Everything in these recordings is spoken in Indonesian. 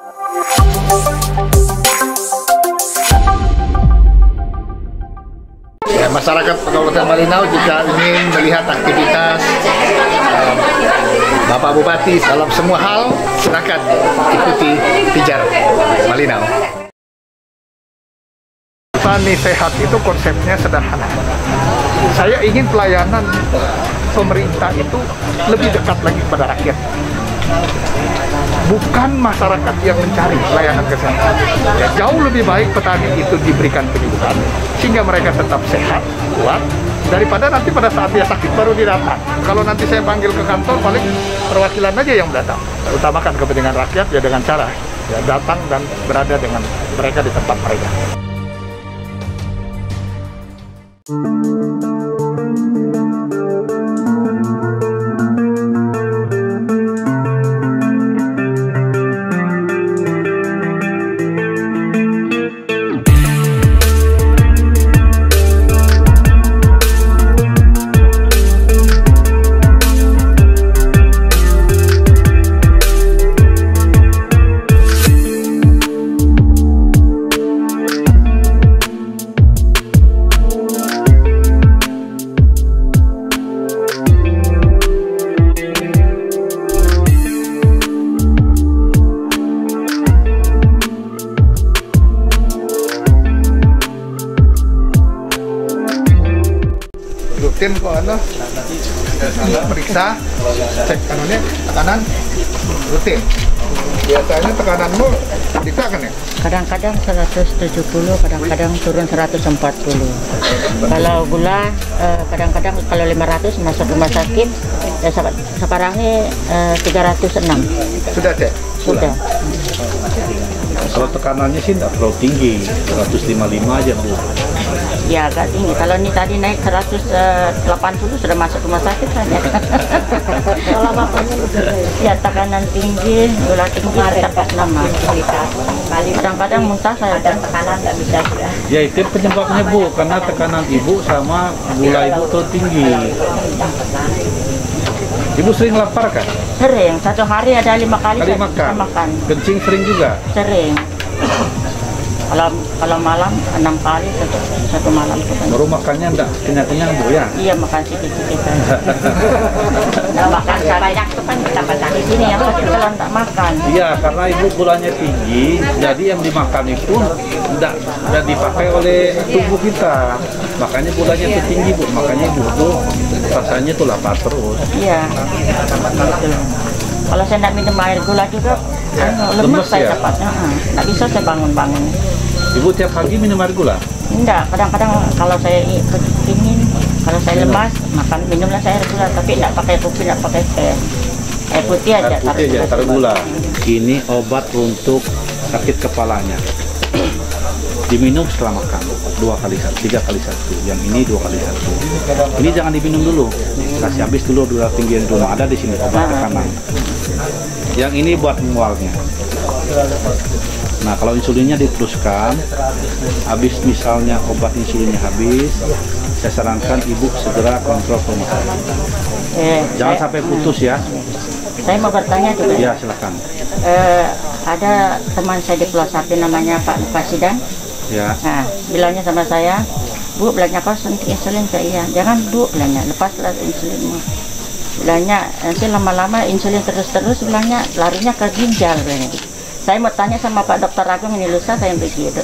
Ya, masyarakat Kabupaten Malinau jika ingin melihat aktivitas Bapak Bupati dalam semua hal, silakan ikuti Pijar Malinau. Tani sehat itu konsepnya sederhana. Saya ingin pelayanan pemerintah itu lebih dekat lagi kepada rakyat. Bukan masyarakat yang mencari pelayanan kesehatan. Ya, jauh lebih baik petani itu diberikan pendidikan sehingga mereka tetap sehat, kuat, daripada nanti pada saat dia sakit baru dia datang. Kalau nanti saya panggil ke kantor, paling perwakilan aja yang datang. Utamakan kepentingan rakyat ya dengan cara ya datang dan berada dengan mereka di tempat mereka. Rutin kok periksa, cek kanannya, tekanan rutin. Biasanya tekananmu bisa kan ya? Kadang-kadang 170, kadang-kadang turun 140. Kalau gula, kadang-kadang kalau 500 masuk rumah sakit, ya sekarang ini 306. Sudah cek? Sudah. Kalau tekanannya sih tidak terlalu tinggi, 155 aja Bu. Ya agak tinggi. Kalau ini tadi naik 180 sudah masuk rumah sakit saja. Kalau bapaknya ya tekanan tinggi, gula tinggi, dapat nama. Kadang-kadang muntah saya dan tekanan nggak bisa sudah. Ya itu penyebabnya Bu, karena tekanan ibu sama gula ibu terlalu tinggi. Ibu sering lapar kan? Sering, satu hari ada 5 kali saya bisa makan. Kencing sering juga? Sering. Kalau malam 6 kali satu malam. Baru makannya enggak kenyang-kenyang Bu ya? Iya, makan sedikit-sedikit. Makan banyak itu kan kita pasang di sini yang pasti kalau enggak makan. Iya, karena ibu gulanya tinggi, jadi yang dimakan itu enggak dipakai oleh tubuh kita. Makanya gulanya itu tinggi Bu, makanya ibu tuh rasanya tuh lapar terus. Iya. Kalau saya enggak minum air gula juga, lemes saya dapat. Enggak bisa saya bangun-bangun. Ibu tiap pagi minum air gula? Enggak, kadang-kadang kalau saya ingin, kalau saya lemas, minumlah saya air gula, tapi enggak pakai kopi, enggak pakai teh. Air putih aja, taruh gula. Ini obat untuk sakit kepalanya. Diminum setelah makan 2 kali 1, 3 kali 1. Yang ini 2 kali 1. Ini jangan diminum dulu, kasih habis dulu gula tinggi dulu. Ada di sini obat tekanan. Yang ini buat mualnya. Nah kalau insulinnya diteruskan, habis misalnya obat insulinnya habis, saya sarankan ibu segera kontrol ke rumah sakit. Jangan sampai putus ya. Saya mau bertanya juga. Ya silakan. Ada teman saya di Pulau Sapi namanya Pak Presiden. Ya. Nah, bilangnya sama saya, Bu, bilangnya kau suntik insulin, saya iya. Jangan Bu, bilangnya lepaslah insulinmu. Bilangnya nanti lama-lama insulin terus-terus, bilangnya larinya ke ginjal, bilangnya. Saya mau tanya sama Pak Dokter Agung ini lusa saya begitu.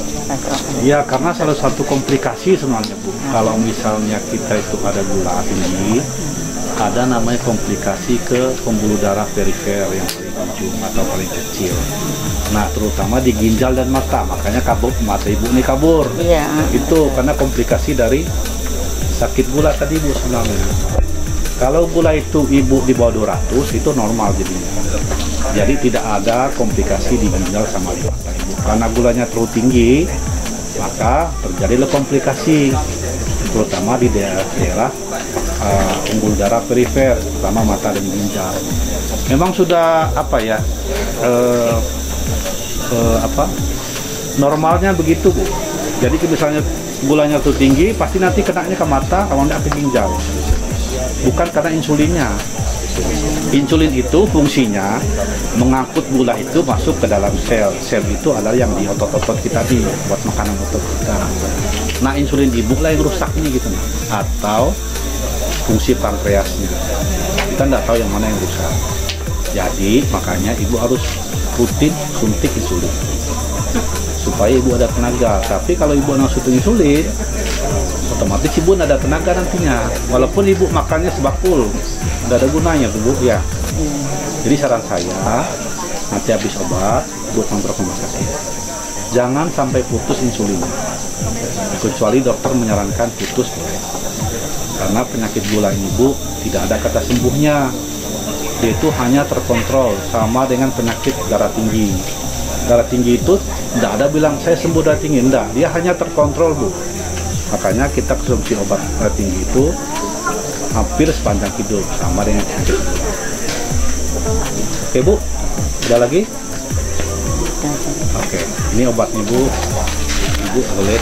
Iya, karena salah satu komplikasi sebenarnya Bu. Kalau misalnya kita itu ada gula tinggi, ada namanya komplikasi ke pembuluh darah perifer yang paling ujung atau paling kecil. Nah, terutama di ginjal dan mata, makanya mata ibu ini kabur. Iya. Itu karena komplikasi dari sakit gula tadi Bu sebenarnya. Kalau gula itu ibu di bawah 200 itu normal jadinya. Jadi tidak ada komplikasi di ginjal sama di mata ibu. Karena gulanya terlalu tinggi, maka terjadilah komplikasi, terutama di daerah pembuluh darah perifer, terutama mata dan ginjal. Memang sudah normalnya begitu Bu. Jadi misalnya gulanya terlalu tinggi, pasti nanti kenanya ke mata, kalau tidak ke ginjal. Bukan karena insulinnya. Insulin itu fungsinya mengangkut gula itu masuk ke dalam sel. Sel itu adalah yang di otot-otot kita nih, buat makanan otot kita. Nah, insulin ibu lah yang rusak nih gitu, atau fungsi pankreasnya. Kita nggak tahu yang mana yang rusak. Jadi makanya ibu harus rutin suntik insulin supaya ibu ada tenaga. Tapi kalau ibu nggak suntik insulin, otomatis ibu nggak ada tenaga nantinya. Walaupun ibu makannya sebakul, nggak ada gunanya bu ya. Jadi saran saya, nanti habis obat ibu kontrol ke rumah sakit. Jangan sampai putus insulin. Kecuali dokter menyarankan putus boleh. Karena penyakit gula ini bu tidak ada kata sembuhnya. Dia itu hanya terkontrol, sama dengan penyakit darah tinggi. Darah tinggi itu tidak ada bilang saya sembuh darah tinggi, enggak, dia hanya terkontrol bu. Makanya kita konsumsi obat darah tinggi itu hampir sepanjang hidup, sama dengan penyakit gula. Oke bu, ada lagi? Oke, ini obatnya bu. Ibu boleh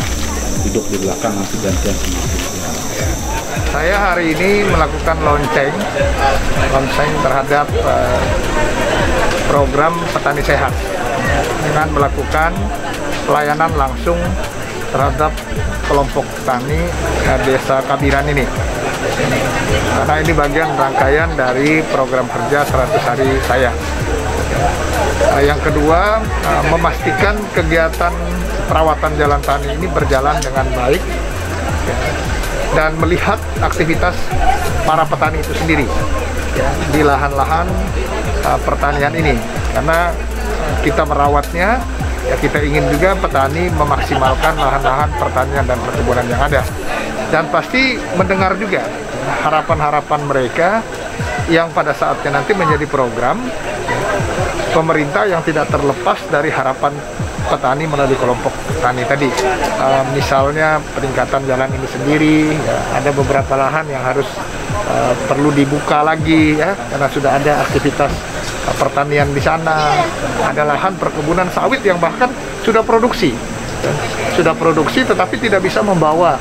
duduk di belakang, nanti gantian sama ibu. Saya hari ini melakukan lonceng terhadap program Petani Sehat dengan melakukan pelayanan langsung terhadap kelompok petani Desa Kabiran ini. Karena ini bagian rangkaian dari program kerja 100 hari saya. Yang kedua, memastikan kegiatan perawatan jalan tani ini berjalan dengan baik dan melihat aktivitas para petani itu sendiri di lahan-lahan pertanian ini. Karena kita merawatnya, ya kita ingin juga petani memaksimalkan lahan-lahan pertanian dan perkebunan yang ada. Dan pasti mendengar juga harapan-harapan mereka yang pada saatnya nanti menjadi program pemerintah yang tidak terlepas dari harapan petani melalui kelompok petani tadi. Misalnya peningkatan jalan ini sendiri, ya, ada beberapa lahan yang harus perlu dibuka lagi ya, karena sudah ada aktivitas pertanian di sana. Ada lahan perkebunan sawit yang bahkan sudah produksi, ya, sudah produksi tetapi tidak bisa membawa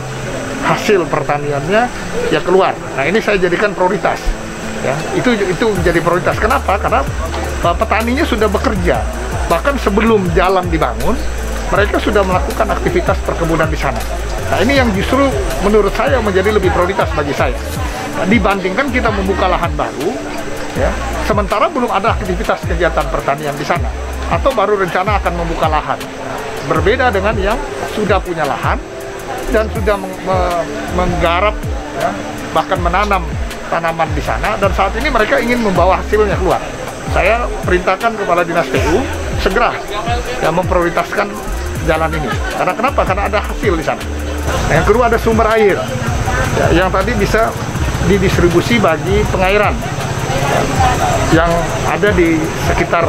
hasil pertaniannya ya keluar. Nah ini saya jadikan prioritas. Ya, itu menjadi prioritas. Kenapa? Karena petaninya sudah bekerja. Bahkan sebelum jalan dibangun, mereka sudah melakukan aktivitas perkebunan di sana. Nah ini yang justru menurut saya menjadi lebih prioritas bagi saya. Nah, dibandingkan kita membuka lahan baru, ya, sementara belum ada aktivitas kegiatan pertanian di sana, atau baru rencana akan membuka lahan. Berbeda dengan yang sudah punya lahan dan sudah menggarap, ya, bahkan menanam tanaman di sana, dan saat ini mereka ingin membawa hasilnya keluar. Saya perintahkan kepala dinas PU segera ya memprioritaskan jalan ini. Karena kenapa? Karena ada hasil di sana. Nah, yang kedua ada sumber air ya, yang tadi bisa didistribusi bagi pengairan ya, yang ada di sekitar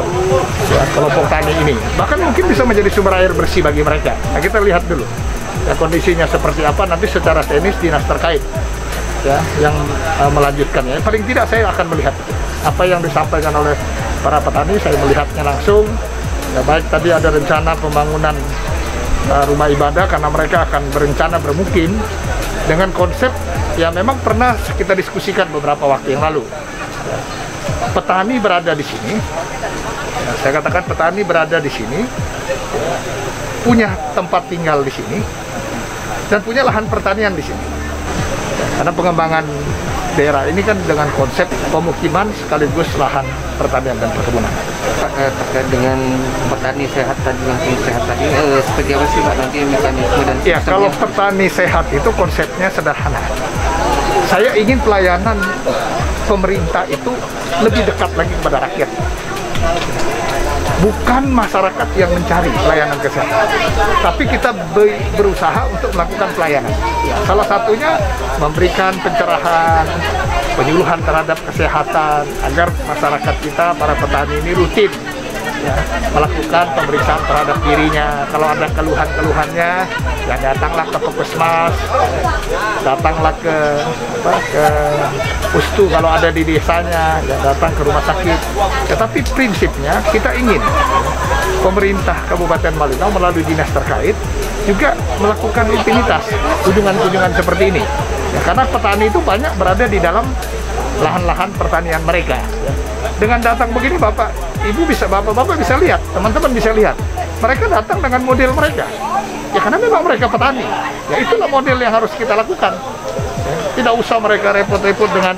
ya, kelompok tani ini. Bahkan mungkin bisa menjadi sumber air bersih bagi mereka. Nah, kita lihat dulu ya, kondisinya seperti apa, nanti secara teknis dinas terkait ya yang melanjutkannya. Paling tidak saya akan melihat apa yang disampaikan oleh para petani, saya melihatnya langsung. Ya, baik tadi ada rencana pembangunan rumah ibadah karena mereka akan berencana bermukim dengan konsep ya memang pernah kita diskusikan beberapa waktu yang lalu. Ya, petani berada di sini. Ya, saya katakan petani berada di sini, ya, punya tempat tinggal di sini dan punya lahan pertanian di sini. Karena pengembangan daerah ini kan dengan konsep pemukiman sekaligus lahan pertanian dan perkebunan. Terkait dengan petani sehat tadi, langsung sehat tadi, seperti apa sih Pak nanti mekanisme dan ya, kalau petani sehat itu konsepnya sederhana. Saya ingin pelayanan pemerintah itu lebih dekat lagi kepada rakyat. Bukan masyarakat yang mencari pelayanan kesehatan, tapi kita berusaha untuk melakukan pelayanan. Ya, salah satunya memberikan pencerahan, penyuluhan terhadap kesehatan agar masyarakat kita, para petani ini rutin ya, melakukan pemeriksaan terhadap dirinya. Kalau ada keluhan-keluhannya, ya datanglah ke puskesmas, datanglah ke pustu kalau ada di desanya, ya datang ke rumah sakit. Tetapi prinsipnya kita ingin pemerintah Kabupaten Malinau melalui dinas terkait juga melakukan rutinitas kunjungan-kunjungan seperti ini. Ya, karena petani itu banyak berada di dalam lahan-lahan pertanian mereka. Ya. Dengan datang begini bapak bisa lihat, teman-teman bisa lihat, mereka datang dengan model mereka. Ya karena memang mereka petani. Ya itulah model yang harus kita lakukan. Ya, tidak usah mereka repot-repot dengan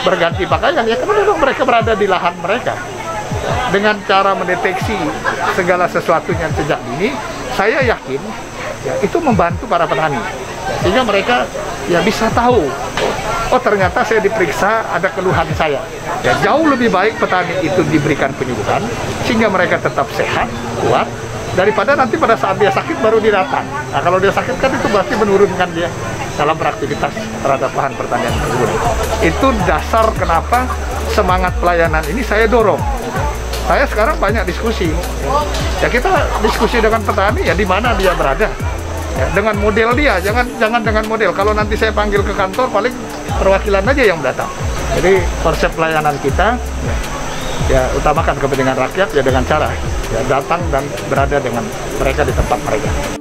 berganti pakaian. Ya karena memang mereka berada di lahan mereka. Dengan cara mendeteksi segala sesuatunya sejak dini, saya yakin ya, itu membantu para petani. Sehingga mereka ya bisa tahu, oh ternyata saya diperiksa ada keluhan saya. Ya jauh lebih baik petani itu diberikan penyuluhan sehingga mereka tetap sehat, kuat, daripada nanti pada saat dia sakit baru dia datang. Nah kalau dia sakit kan itu berarti menurunkan dia dalam beraktivitas terhadap lahan pertanian tersebut. Itu dasar kenapa semangat pelayanan ini saya dorong. Saya sekarang banyak diskusi. Ya kita diskusi dengan petani ya di mana dia berada. Ya, dengan model dia, jangan dengan model. Kalau nanti saya panggil ke kantor paling perwakilan aja yang datang. Jadi konsep pelayanan kita ya utamakan kepentingan rakyat ya dengan cara ya datang dan berada dengan mereka di tempat mereka.